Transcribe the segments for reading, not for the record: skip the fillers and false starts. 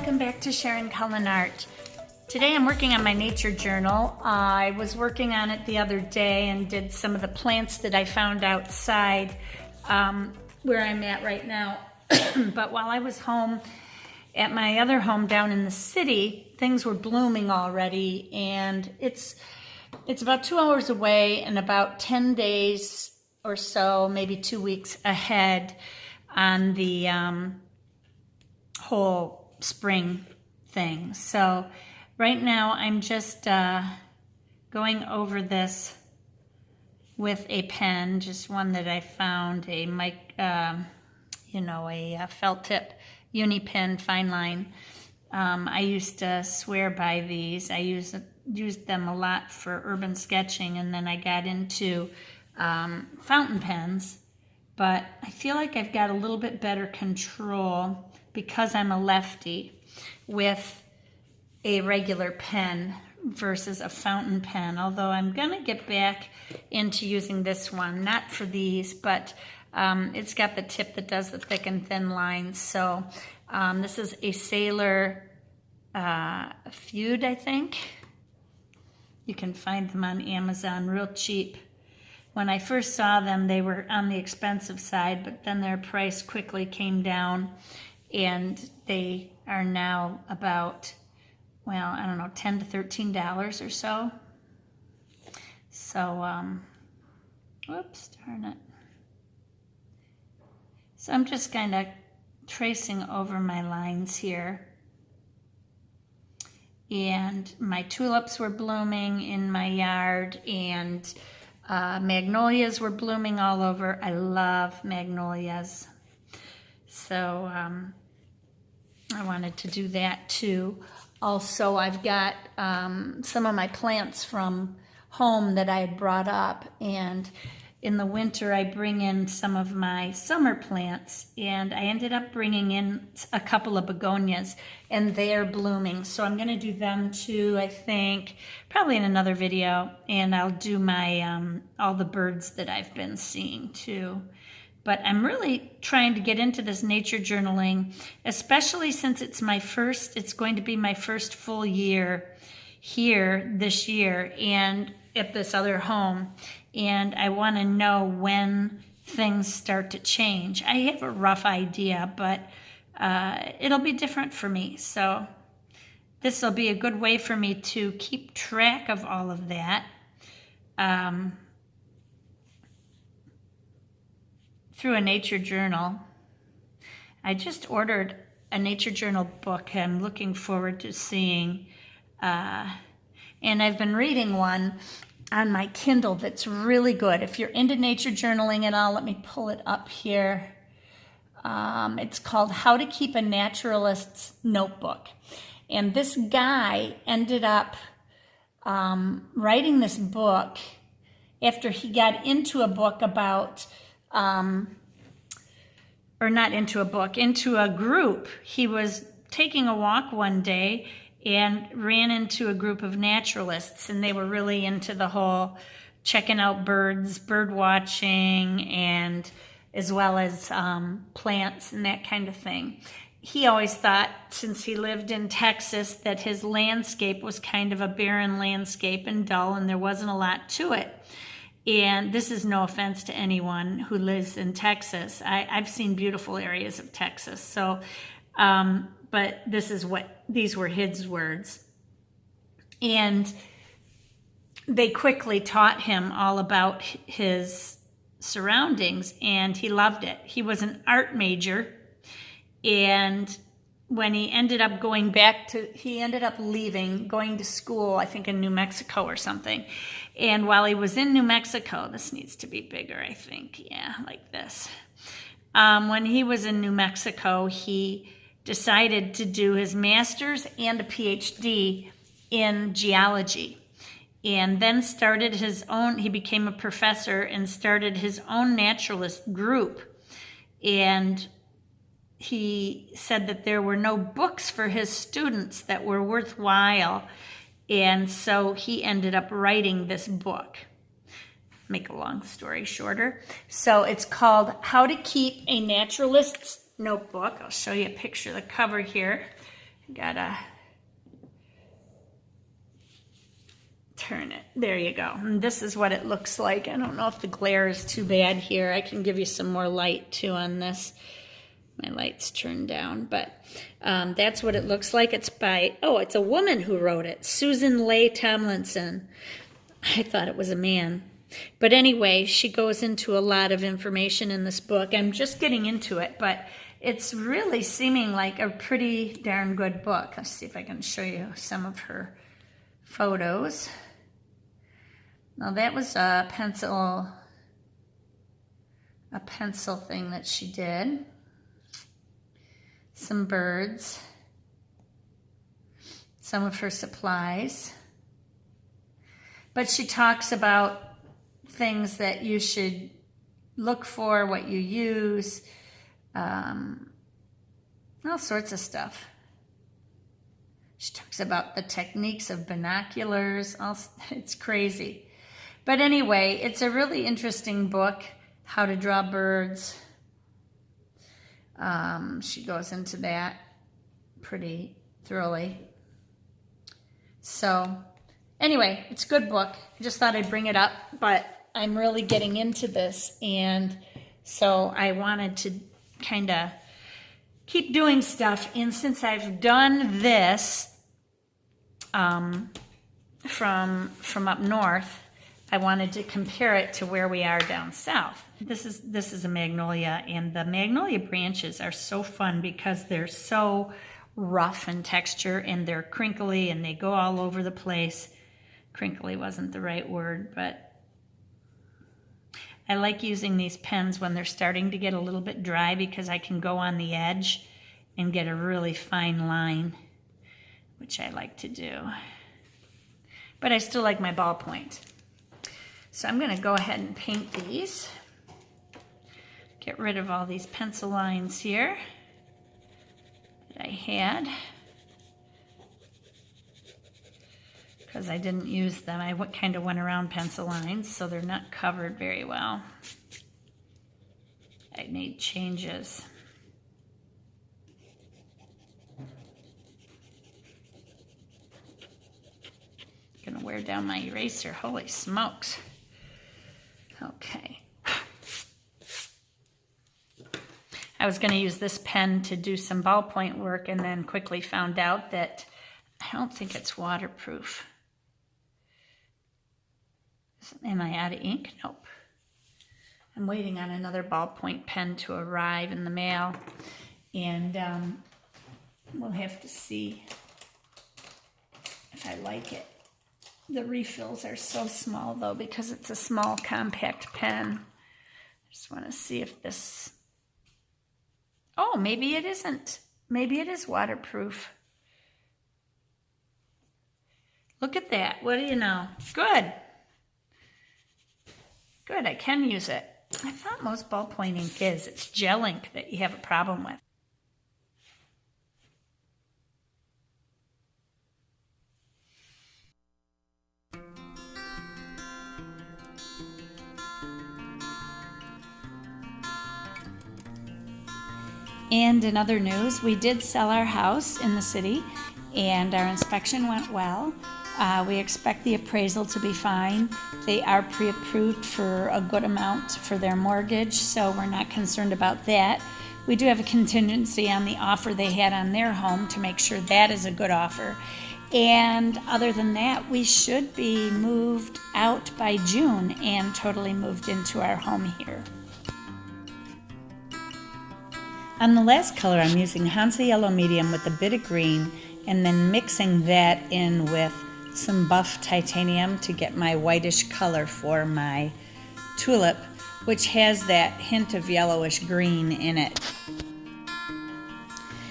Welcome back to Sharon Cullen Art. Today I'm working on my nature journal. I was working on it the other day and did some of the plants that I found outside where I'm at right now. But while I was home at my other home down in the city, things were blooming already, and it's about 2 hours away and about 10 days or so, maybe 2 weeks ahead on the whole spring thing. So right now I'm just going over this with a pen, just one that I found, a felt tip uni pen, fine line. I used to swear by these. I used them a lot for urban sketching, and then I got into fountain pens, but I feel like I've got a little bit better control because I'm a lefty with a regular pen versus a fountain pen, although I'm going to get back into using this one, not for these, but it's got the tip that does the thick and thin lines. So this is a Sailor Feud, I think. You can find them on Amazon real cheap. When I first saw them, they were on the expensive side, but then their price quickly came down, and they are now about, well, I don't know, $10 to $13 or so. So, whoops, darn it. So I'm just kind of tracing over my lines here. And my tulips were blooming in my yard, and magnolias were blooming all over. I love magnolias. So I wanted to do that too. Also, I've got some of my plants from home that I had brought up, and in the winter I bring in some of my summer plants, and I ended up bringing in a couple of begonias, and they are blooming. So I'm going to do them too, I think, probably in another video, and I'll do my all the birds that I've been seeing too. But I'm really trying to get into this nature journaling, especially since it's going to be my first full year here this year and at this other home. And I want to know when things start to change. I have a rough idea, but it'll be different for me. So this will be a good way for me to keep track of all of that. Through a nature journal. I just ordered a nature journal book I'm looking forward to seeing. And I've been reading one on my Kindle that's really good. If you're into nature journaling at all, let me pull it up here. It's called How to Keep a Naturalist's Notebook. And this guy ended up writing this book after he got into a book about into a group. He was taking a walk one day and ran into a group of naturalists, and they were really into the whole checking out birds, bird watching, and as well as plants and that kind of thing. He always thought, since he lived in Texas, that his landscape was kind of a barren landscape and dull, and there wasn't a lot to it. And this is no offense to anyone who lives in Texas. I've seen beautiful areas of Texas. So, but these were his words. And they quickly taught him all about his surroundings, and he loved it. He was an art major, and when he ended up going to school, I think in New Mexico or something. And while he was in New Mexico, this needs to be bigger, I think. Yeah, like this. When he was in New Mexico, he decided to do his master's and a PhD in geology. And then he became a professor and started his own naturalist group. And he said that there were no books for his students that were worthwhile, and so he ended up writing this book. Make a long story shorter. So it's called How to Keep a Naturalist's Notebook. I'll show you a picture of the cover here. Gotta turn it. There you go. And this is what it looks like. I don't know if the glare is too bad here. I can give you some more light too on this. My light's turned down, but that's what it looks like. It's by, oh, it's a woman who wrote it, Susan Leigh Tomlinson. I thought it was a man. But anyway, she goes into a lot of information in this book. I'm just getting into it, but it's really seeming like a pretty darn good book. Let's see if I can show you some of her photos. Now that was a pencil thing that she did. Some birds, some of her supplies. But she talks about things that you should look for, what you use, all sorts of stuff. She talks about the techniques of binoculars. It's crazy. But anyway, it's a really interesting book, How to Draw Birds. She goes into that pretty thoroughly. So anyway, it's a good book. I just thought I'd bring it up, but I'm really getting into this, and so I wanted to kind of keep doing stuff. And since I've done this from up north, I wanted to compare it to where we are down south. This is a magnolia, and the magnolia branches are so fun because they're so rough in texture, and they're crinkly, and they go all over the place. Crinkly wasn't the right word, but I like using these pens when they're starting to get a little bit dry because I can go on the edge and get a really fine line, which I like to do. But I still like my ballpoint. So I'm going to go ahead and paint these. Get rid of all these pencil lines here that I had, because I didn't use them. I kind of went around pencil lines, so they're not covered very well. I made changes. Gonna wear down my eraser, holy smokes. Okay. I was going to use this pen to do some ballpoint work and then quickly found out that I don't think it's waterproof. Am I out of ink? Nope. I'm waiting on another ballpoint pen to arrive in the mail, and we'll have to see if I like it. The refills are so small though because it's a small compact pen. I just want to see if this... Oh, maybe it isn't. Maybe it is waterproof. Look at that. What do you know? Good. Good, I can use it. I thought most ballpoint ink is. It's gel ink that you have a problem with. And in other news, we did sell our house in the city, and our inspection went well. We expect the appraisal to be fine. They are pre-approved for a good amount for their mortgage, so we're not concerned about that. We do have a contingency on the offer they had on their home to make sure that is a good offer. And other than that, we should be moved out by June and totally moved into our home here. On the last color, I'm using Hansa Yellow Medium with a bit of green and then mixing that in with some buff titanium to get my whitish color for my tulip, which has that hint of yellowish green in it.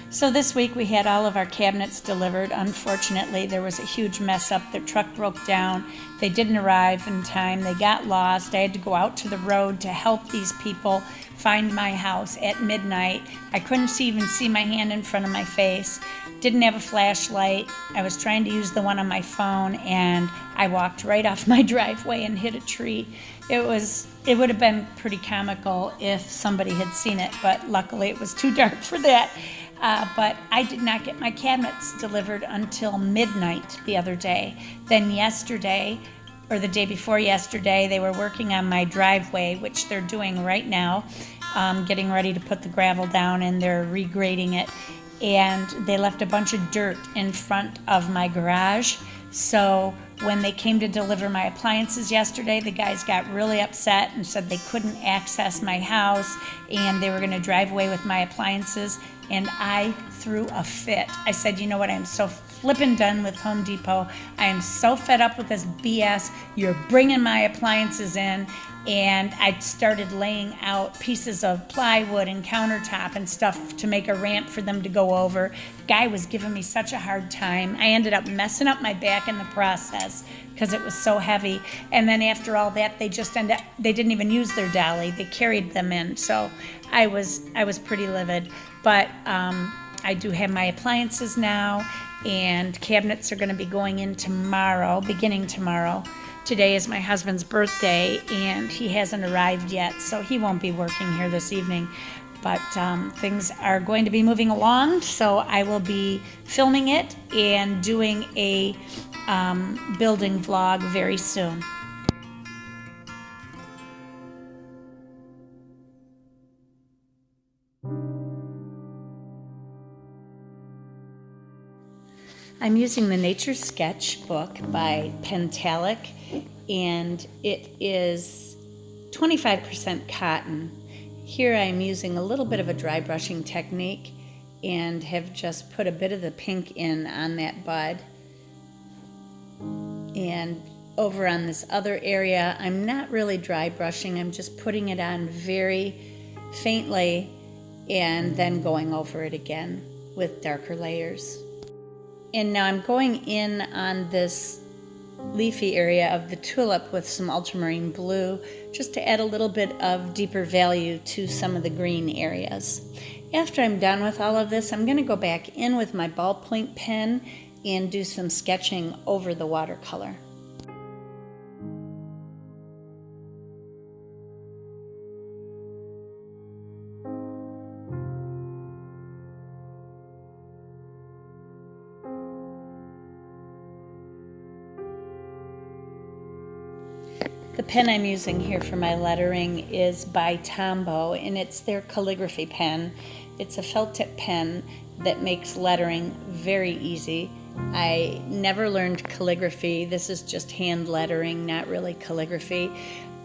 So this week we had all of our cabinets delivered. Unfortunately, there was a huge mess up. Their truck broke down. They didn't arrive in time. They got lost. I had to go out to the road to help these people find my house at midnight. I couldn't even see my hand in front of my face. Didn't have a flashlight. I was trying to use the one on my phone, and I walked right off my driveway and hit a tree. It would have been pretty comical if somebody had seen it, but luckily it was too dark for that. but I did not get my cabinets delivered until midnight the other day. Then yesterday, or the day before yesterday, they were working on my driveway, which they're doing right now, getting ready to put the gravel down, and they're regrading it. And they left a bunch of dirt in front of my garage. So when they came to deliver my appliances yesterday, the guys got really upset and said they couldn't access my house and they were going to drive away with my appliances. And I threw a fit. I said, you know what, I'm so flippin' done with Home Depot. I am so fed up with this BS. You're bringing my appliances in. And I started laying out pieces of plywood and countertop and stuff to make a ramp for them to go over. The guy was giving me such a hard time. I ended up messing up my back in the process because it was so heavy. And then after all that, they didn't even use their dolly. They carried them in. So I was pretty livid. But I do have my appliances now, and cabinets are going to be going in tomorrow, beginning tomorrow. Today is my husband's birthday, and he hasn't arrived yet, so he won't be working here this evening. But things are going to be moving along, so I will be filming it and doing a building vlog very soon. I'm using the Nature Sketchbook by Pentalic, and it is 25% cotton. Here I'm using a little bit of a dry brushing technique and have just put a bit of the pink in on that bud. And over on this other area, I'm not really dry brushing, I'm just putting it on very faintly and then going over it again with darker layers. And now I'm going in on this leafy area of the tulip with some ultramarine blue just to add a little bit of deeper value to some of the green areas. After I'm done with all of this, I'm going to go back in with my ballpoint pen and do some sketching over the watercolor. The pen I'm using here for my lettering is by Tombow, and it's their calligraphy pen. It's a felt tip pen that makes lettering very easy. I never learned calligraphy. This is just hand lettering, not really calligraphy,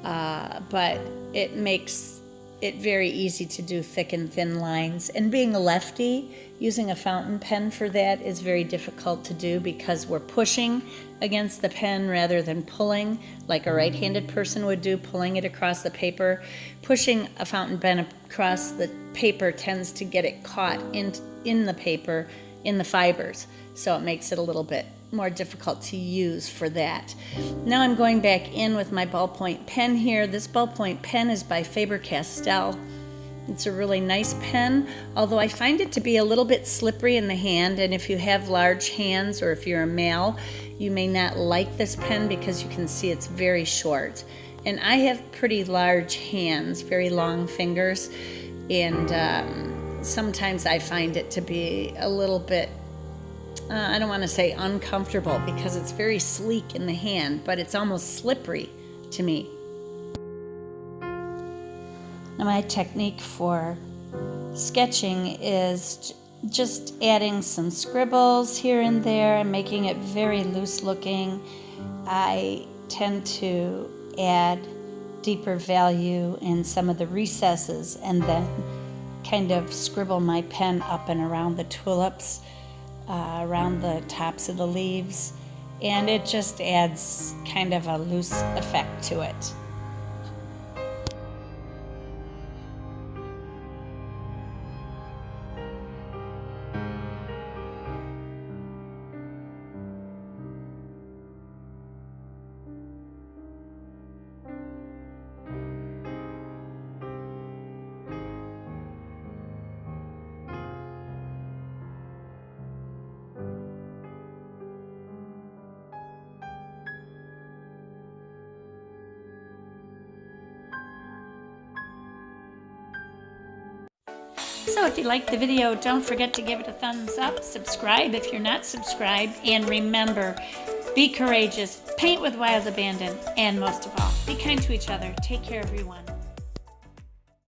but it makes it very easy to do thick and thin lines. And being a lefty, using a fountain pen for that is very difficult to do because we're pushing against the pen rather than pulling like a right-handed person would do, pulling it across the paper. Pushing a fountain pen across the paper tends to get it caught in the paper, in the fibers, so it makes it a little bit more difficult to use for that. Now I'm going back in with my ballpoint pen here. This ballpoint pen is by Faber-Castell. It's a really nice pen, although I find it to be a little bit slippery in the hand, and if you have large hands or if you're a male, you may not like this pen because you can see it's very short. And I have pretty large hands, very long fingers, and sometimes I find it to be a little bit I don't want to say uncomfortable because it's very sleek in the hand, but it's almost slippery to me. Now my technique for sketching is just adding some scribbles here and there and making it very loose looking. I tend to add deeper value in some of the recesses and then kind of scribble my pen up and around the tulips. Around the tops of the leaves, and it just adds kind of a loose effect to it. So if you liked the video, don't forget to give it a thumbs up, subscribe if you're not subscribed, and remember, be courageous, paint with wild abandon, and most of all, be kind to each other. Take care, everyone.